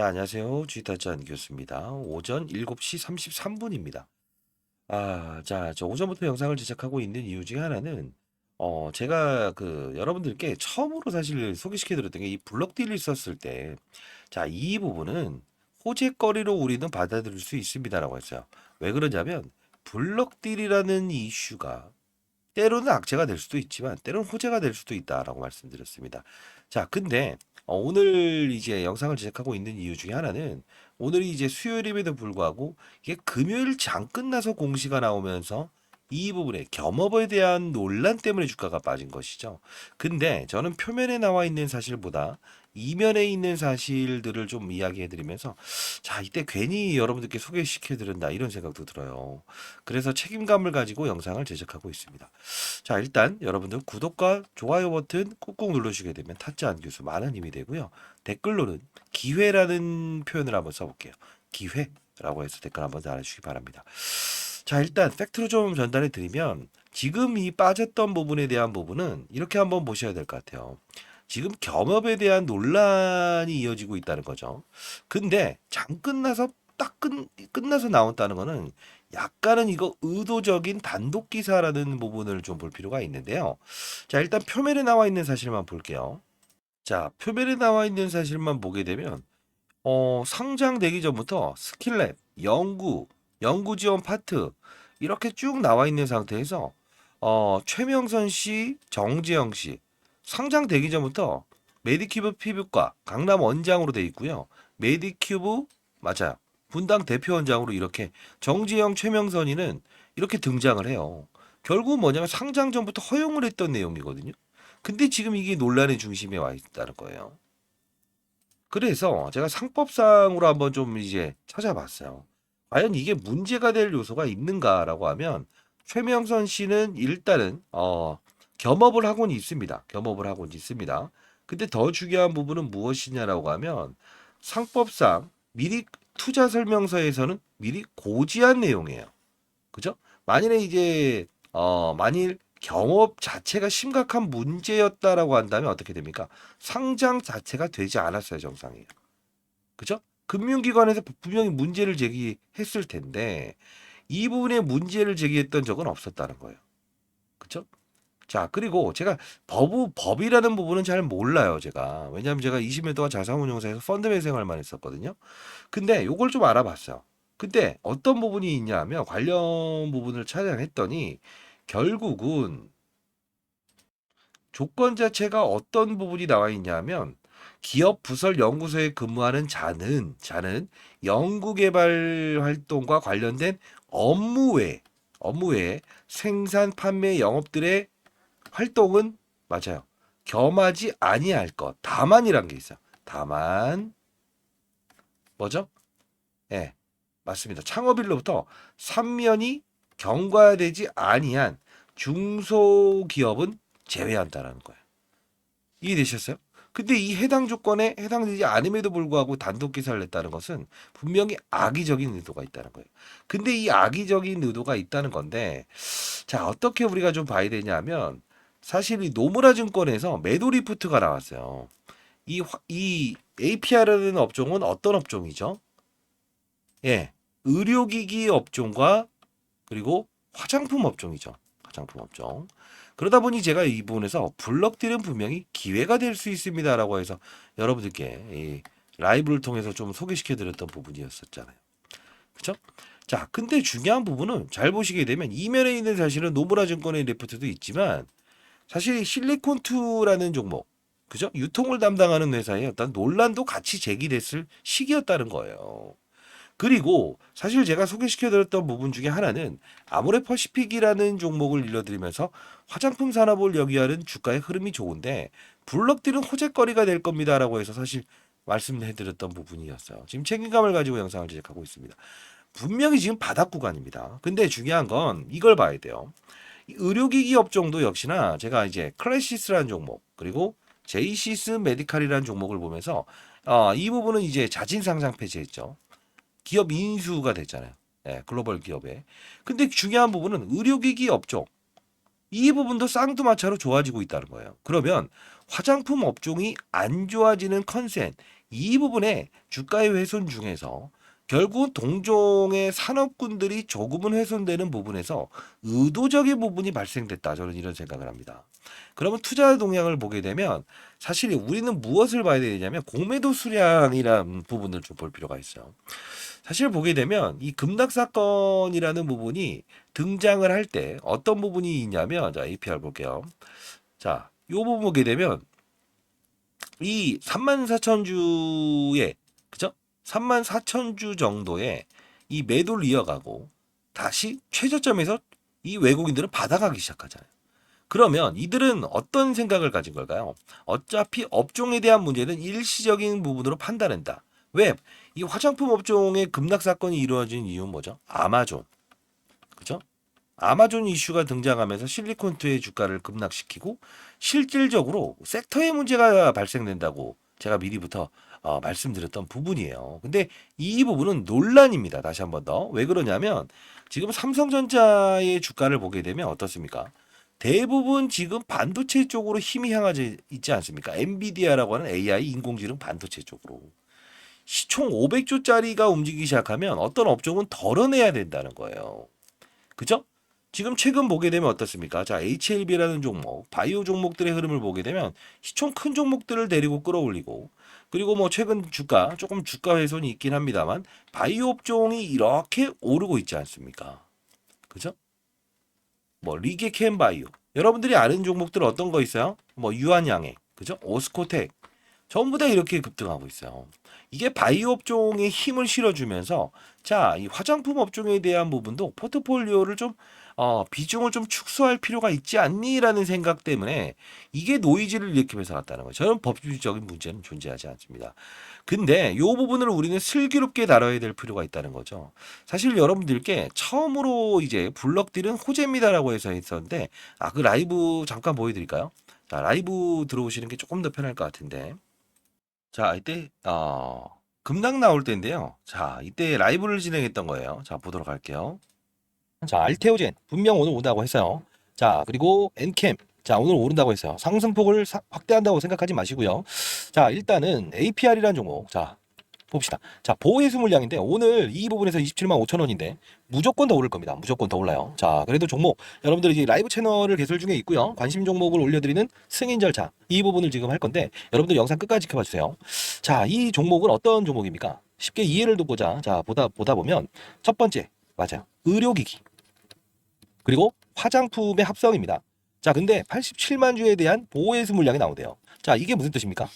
자, 안녕하세요. 주식타짜 안교수입니다. 오전 7시 33분입니다. 자, 저 오전부터 영상을 제작하고 있는 이유 중에 하나는, 제가 여러분들께 처음으로 사실 소개시켜 드렸던 게 이 블럭딜이 있었을 때, 자, 이 부분은 호재거리로 우리는 받아들일 수 있습니다라고 했어요. 왜 그러냐면, 블럭딜이라는 이슈가 때로는 악재가 될 수도 있지만 때로는 호재가 될 수도 있다라고 말씀드렸습니다. 자, 근데 오늘 이제 영상을 제작하고 있는 이유 중에 하나는 오늘이 이제 수요일임에도 불구하고 이게 금요일 장 끝나서 공시가 나오면서 이 부분에 겸업에 대한 논란 때문에 주가가 빠진 것이죠. 근데 저는 표면에 나와 있는 사실보다 이면에 있는 사실들을 좀 이야기해 드리면서 자, 이때 괜히 여러분들께 소개시켜 드린다 이런 생각도 들어요. 그래서 책임감을 가지고 영상을 제작하고 있습니다. 자, 일단 여러분들 구독과 좋아요 버튼 꾹꾹 누르시게 되면 타짜 안교수 많은 힘이 되고요. 댓글로는 기회라는 표현을 한번 써볼게요. 기회라고 해서 댓글 한번 달아주시기 바랍니다. 자, 일단 팩트로 좀 전달해 드리면 지금 이 빠졌던 부분에 대한 부분은 이렇게 한번 보셔야 될 것 같아요. 지금 겸업에 대한 논란이 이어지고 있다는 거죠. 근데 장 끝나서 끝나서 나왔다는 거는 약간은 이거 의도적인 단독 기사라는 부분을 좀 볼 필요가 있는데요. 자, 일단 표면에 나와 있는 사실만 볼게요. 자, 표면에 나와 있는 사실만 보게 되면 상장되기 전부터 스킬랩, 연구 지원 파트 이렇게 쭉 나와 있는 상태에서 최명선 씨, 정재영 씨 상장되기 전부터 메디큐브 피부과 강남 원장으로 돼 있고요. 메디큐브 맞아요. 분당 대표 원장으로 이렇게 정재영, 최명선이는 이렇게 등장을 해요. 결국 뭐냐면 상장 전부터 허용을 했던 내용이거든요. 근데 지금 이게 논란의 중심에 와 있다는 거예요. 그래서 제가 상법상으로 한번 좀 이제 찾아봤어요. 과연 이게 문제가 될 요소가 있는가라고 하면 최명선 씨는 일단은 겸업을 하고는 있습니다. 겸업을 하고는 있습니다. 근데 더 중요한 부분은 무엇이냐라고 하면 상법상 미리 투자 설명서에서는 미리 고지한 내용이에요. 그죠? 만일에 이제 만일 경업 자체가 심각한 문제였다라고 한다면 어떻게 됩니까? 상장 자체가 되지 않았어야 정상이에요. 그죠? 금융기관에서 분명히 문제를 제기했을 텐데 이 부분에 문제를 제기했던 적은 없었다는 거예요. 그죠? 자, 그리고 제가 법이라는 부분은 잘 몰라요, 제가. 왜냐하면 제가 20년 동안 자산운용사에서 펀드 매생활만 했었거든요. 근데 요걸 좀 알아봤어요. 근데 어떤 부분이 있냐면 관련 부분을 찾아냈더니 결국은 조건 자체가 어떤 부분이 나와 있냐면 기업 부설 연구소에 근무하는 자는 연구개발 활동과 관련된 업무 외 생산 판매 영업들의 활동은 맞아요. 겸하지 아니할 것. 다만이란 게 있어요. 다만 뭐죠? 예, 맞습니다. 창업일로부터 3년이 경과되지 아니한 중소기업은 제외한다라는 거예요. 이해되셨어요? 근데 이 해당 조건에 해당되지 않음에도 불구하고 단독 기사를 냈다는 것은 분명히 악의적인 의도가 있다는 거예요. 근데 이 악의적인 의도가 있다는 건데, 자, 어떻게 우리가 좀 봐야 되냐면, 사실 이 노무라 증권에서 매도 리포트가 나왔어요. 이 APR라는 업종은 어떤 업종이죠? 예, 의료기기 업종과 그리고 화장품 업종이죠. 화장품 업종. 그러다 보니 제가 이 부분에서 블럭딜은 분명히 기회가 될 수 있습니다라고 해서 여러분들께 이 라이브를 통해서 좀 소개시켜 드렸던 부분이었었잖아요. 그쵸? 자, 근데 중요한 부분은 잘 보시게 되면 이면에 있는 사실은 노무라 증권의 리포트도 있지만 사실 실리콘투라는 종목, 그죠? 유통을 담당하는 회사의 어떤 논란도 같이 제기됐을 시기였다는 거예요. 그리고 사실 제가 소개시켜드렸던 부분 중에 하나는 아모레퍼시픽이라는 종목을 일러드리면서 화장품 산업을 여기하는 주가의 흐름이 좋은데 블럭들은 호재거리가 될 겁니다라고 해서 사실 말씀해드렸던 부분이었어요. 지금 책임감을 가지고 영상을 제작하고 있습니다. 분명히 지금 바닥 구간입니다. 근데 중요한 건 이걸 봐야 돼요. 이 의료기기 업종도 역시나 제가 이제 클래시스라는 종목 그리고 제이시스 메디칼이라는 종목을 보면서 이 부분은 이제 자진 상장 폐지했죠. 기업 인수가 됐잖아요. 예, 글로벌 기업에. 근데 중요한 부분은 의료기기 업종. 이 부분도 쌍두마차로 좋아지고 있다는 거예요. 그러면 화장품 업종이 안 좋아지는 컨센, 이 부분에 주가의 훼손 중에서 결국 동종의 산업군들이 조금은 훼손되는 부분에서 의도적인 부분이 발생됐다. 저는 이런 생각을 합니다. 그러면 투자 동향을 보게 되면 사실 우리는 무엇을 봐야 되냐면 공매도 수량이라는 부분을 좀 볼 필요가 있어요. 사실 보게 되면 이 급락 사건이라는 부분이 등장을 할 때 어떤 부분이 있냐면 자, APR 볼게요. 자, 이 부분 보게 되면 이 34,000주에 그죠? 34,000주 정도의 이 매도를 이어가고 다시 최저점에서 이 외국인들은 받아가기 시작하잖아요. 그러면 이들은 어떤 생각을 가진 걸까요? 어차피 업종에 대한 문제는 일시적인 부분으로 판단한다. 왜? 이 화장품 업종의 급락 사건이 이루어진 이유는 뭐죠? 아마존. 그죠? 아마존 이슈가 등장하면서 실리콘투의 주가를 급락시키고 실질적으로 섹터의 문제가 발생된다고 제가 미리부터 말씀드렸던 부분이에요. 근데 이 부분은 논란입니다. 다시 한번 더. 왜 그러냐면 지금 삼성전자의 주가를 보게 되면 어떻습니까? 대부분 지금 반도체 쪽으로 힘이 향하지 있지 않습니까? 엔비디아라고 하는 AI 인공지능 반도체 쪽으로. 시총 500조짜리가 움직이기 시작하면 어떤 업종은 덜어내야 된다는 거예요. 그죠? 지금 최근 보게 되면 어떻습니까? 자, HLB라는 종목, 바이오 종목들의 흐름을 보게 되면 시총 큰 종목들을 데리고 끌어올리고 그리고 뭐 최근 주가, 조금 주가 훼손이 있긴 합니다만 바이오 업종이 이렇게 오르고 있지 않습니까? 그죠? 뭐 리게캠 바이오. 여러분들이 아는 종목들 어떤 거 있어요? 뭐 유한양행, 그죠? 오스코텍. 전부 다 이렇게 급등하고 있어요. 이게 바이오 업종에 힘을 실어주면서 자, 이 화장품 업종에 대한 부분도 포트폴리오를 좀 비중을 좀 축소할 필요가 있지 않니라는 생각 때문에 이게 노이즈를 일으키면서 갔다는 거예요. 저는 법률적인 문제는 존재하지 않습니다. 근데 이 부분을 우리는 슬기롭게 다뤄야 될 필요가 있다는 거죠. 사실 여러분들께 처음으로 이제 블럭딜은 호재입니다라고 해서 했었는데 그 라이브 잠깐 보여드릴까요? 자, 라이브 들어오시는 게 조금 더 편할 것 같은데. 자, 이때 급락 나올 때인데요. 자, 이때 라이브를 진행했던 거예요. 자, 보도록 할게요. 자, 알테오젠 분명 오늘 온다고 했어요. 자, 그리고 엔캠. 자, 오늘 오른다고 했어요. 상승폭을 확대한다고 생각하지 마시고요. 자, 일단은 APR이라는 종목. 자, 봅시다. 자, 보호해수 물량인데 오늘 이 부분에서 27만 5천 원인데 무조건 더 오를 겁니다. 무조건 더 올라요. 자, 그래도 종목 여러분들 이제 라이브 채널을 개설 중에 있고요. 관심 종목을 올려드리는 승인 절차 이 부분을 지금 할 건데 여러분들 영상 끝까지 지켜봐 주세요. 자, 이 종목은 어떤 종목입니까? 쉽게 이해를 돕고자 자 보다 보면 첫 번째 맞아요. 의료기기 그리고 화장품의 합성입니다. 자, 근데 87만 주에 대한 보호해수 물량이 나오대요. 자, 이게 무슨 뜻입니까?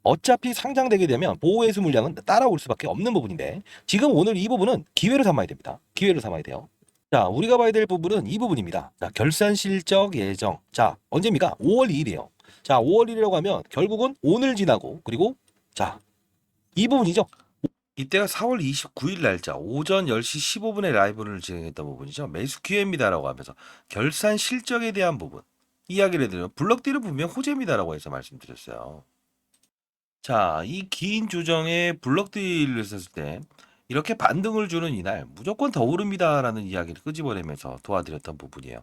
어차피 상장되게 되면 보호해수 물량은 따라올 수밖에 없는 부분인데 지금 오늘 이 부분은 기회로 삼아야 됩니다. 기회로 삼아야 돼요. 자, 우리가 봐야 될 부분은 이 부분입니다. 자, 결산 실적 예정. 자, 언제입니까? 5월 2일이에요. 자, 5월 1일이라고 하면 결국은 오늘 지나고 그리고 자, 이 부분이죠. 이때가 4월 29일 날짜 오전 10시 15분에 라이브를 진행했던 부분이죠. 매수 기회입니다라고 하면서 결산 실적에 대한 부분 이야기를 해드리면 블럭딜은 분명 호재입니다라고 해서 말씀드렸어요. 자, 이 긴 조정에 블럭딜을 했을 때 이렇게 반등을 주는 이날 무조건 더 오릅니다라는 이야기를 끄집어내면서 도와드렸던 부분이에요.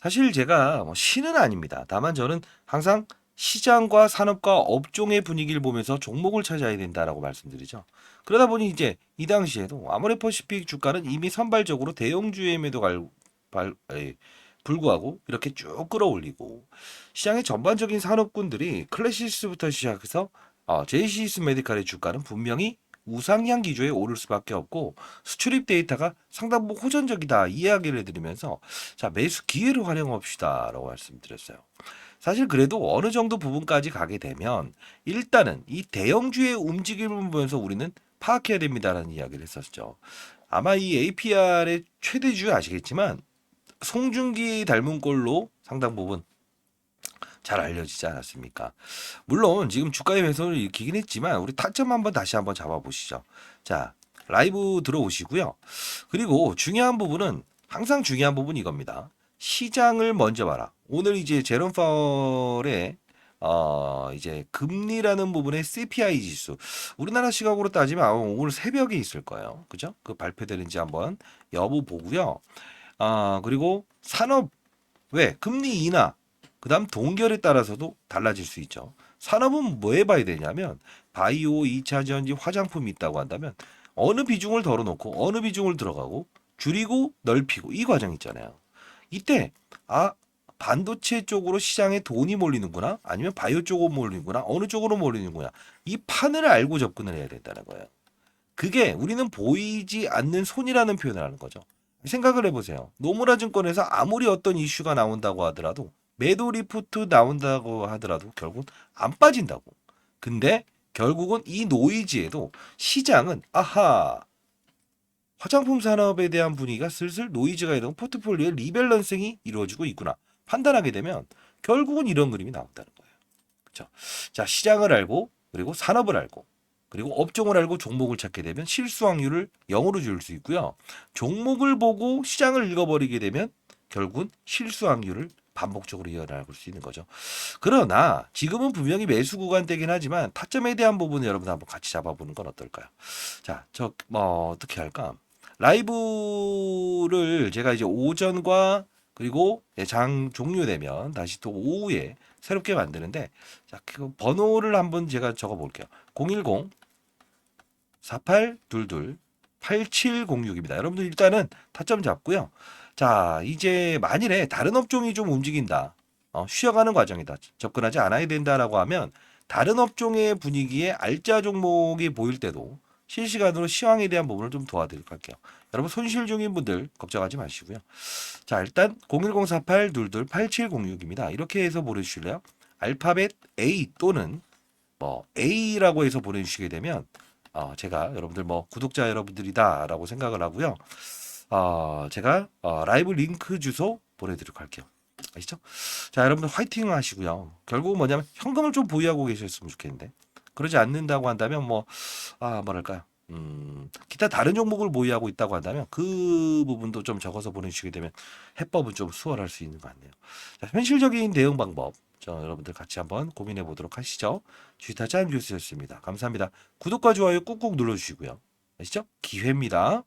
사실 제가 뭐 신은 아닙니다. 다만 저는 항상 시장과 산업과 업종의 분위기를 보면서 종목을 찾아야 된다라고 말씀드리죠. 그러다 보니 이제 이 당시에도 아모레퍼시픽 주가는 이미 선발적으로 대형주임에도 불구하고 이렇게 쭉 끌어올리고 시장의 전반적인 산업군들이 클래시스부터 시작해서 제이시스 메디칼의 주가는 분명히 우상향 기조에 오를 수밖에 없고 수출입 데이터가 상당 부분 호전적이다 이야기를 해드리면서 자 매수 기회를 활용합시다라고 말씀드렸어요. 사실 그래도 어느 정도 부분까지 가게 되면 일단은 이 대형주의 움직임을 보면서 우리는 파악해야 됩니다라는 이야기를 했었죠. 아마 이 APR의 최대주 아시겠지만 송중기 닮은 꼴로 상당 부분 잘 알려지지 않았습니까? 물론 지금 주가의 훼손을 일으키긴 했지만 우리 타점 한번 다시 한번 잡아보시죠. 자, 라이브 들어오시고요. 그리고 중요한 부분은 항상 중요한 부분이 이겁니다. 시장을 먼저 봐라. 오늘 이제 제롬 파월의 이제 금리라는 부분의 CPI 지수 우리나라 시각으로 따지면 아마 오늘 새벽에 있을 거예요. 그죠? 그 발표되는지 한번 여부 보고요. 그리고 산업 왜 금리 인하 그다음 동결에 따라서도 달라질 수 있죠. 산업은 뭐 해봐야 되냐면 바이오, 2차 전지, 화장품이 있다고 한다면 어느 비중을 덜어놓고 어느 비중을 들어가고 줄이고 넓히고 이 과정 있잖아요. 이때 아 반도체 쪽으로 시장에 돈이 몰리는구나 아니면 바이오 쪽으로 몰리는구나 어느 쪽으로 몰리는구나 이 판을 알고 접근을 해야 된다는 거예요. 그게 우리는 보이지 않는 손이라는 표현을 하는 거죠. 생각을 해보세요. 노무라 증권에서 아무리 어떤 이슈가 나온다고 하더라도 매도 리포트 나온다고 하더라도 결국은 안 빠진다고. 근데 결국은 이 노이즈에도 시장은 아하 화장품 산업에 대한 분위기가 슬슬 노이즈가 이런 포트폴리오의 리밸런싱이 이루어지고 있구나 판단하게 되면 결국은 이런 그림이 나온다는 거예요. 그렇죠? 자, 시장을 알고 그리고 산업을 알고 그리고 업종을 알고 종목을 찾게 되면 실수 확률을 0으로 줄 수 있고요. 종목을 보고 시장을 읽어버리게 되면 결국은 실수 확률을 반복적으로 이어나갈 수 있는 거죠. 그러나 지금은 분명히 매수 구간대긴 하지만 타점에 대한 부분을 여러분 한번 같이 잡아보는 건 어떨까요? 자, 어떻게 할까? 라이브를 제가 이제 오전과 그리고 장 종료되면 다시 또 오후에 새롭게 만드는데 자, 그 번호를 한번 제가 적어 볼게요. 010 4822 8706입니다. 여러분들 일단은 타점 잡고요. 자, 이제 만일에 다른 업종이 좀 움직인다. 쉬어가는 과정이다. 접근하지 않아야 된다라고 하면 다른 업종의 분위기에 알짜 종목이 보일 때도 실시간으로 시황에 대한 부분을 좀 도와드리도록 할게요. 여러분 손실 중인 분들 걱정하지 마시고요. 자, 일단 010-4822-8706입니다. 이렇게 해서 보내주실래요? 알파벳 A 또는 뭐 A라고 해서 보내주시게 되면 제가 여러분들 뭐 구독자 여러분들이다라고 생각을 하고요. 제가 라이브 링크 주소 보내드리도록 할게요. 아시죠? 자, 여러분들 화이팅 하시고요. 결국은 뭐냐면 현금을 좀 보유하고 계셨으면 좋겠는데 그러지 않는다고 한다면 뭐랄까요? 기타 다른 종목을 보유하고 있다고 한다면 그 부분도 좀 적어서 보내주시게 되면 해법은 좀 수월할 수 있는 것 같네요. 자, 현실적인 대응 방법 여러분들 같이 한번 고민해 보도록 하시죠. 주식타 짠 교수였습니다. 감사합니다. 구독과 좋아요 꾹꾹 눌러주시고요. 아시죠? 기회입니다.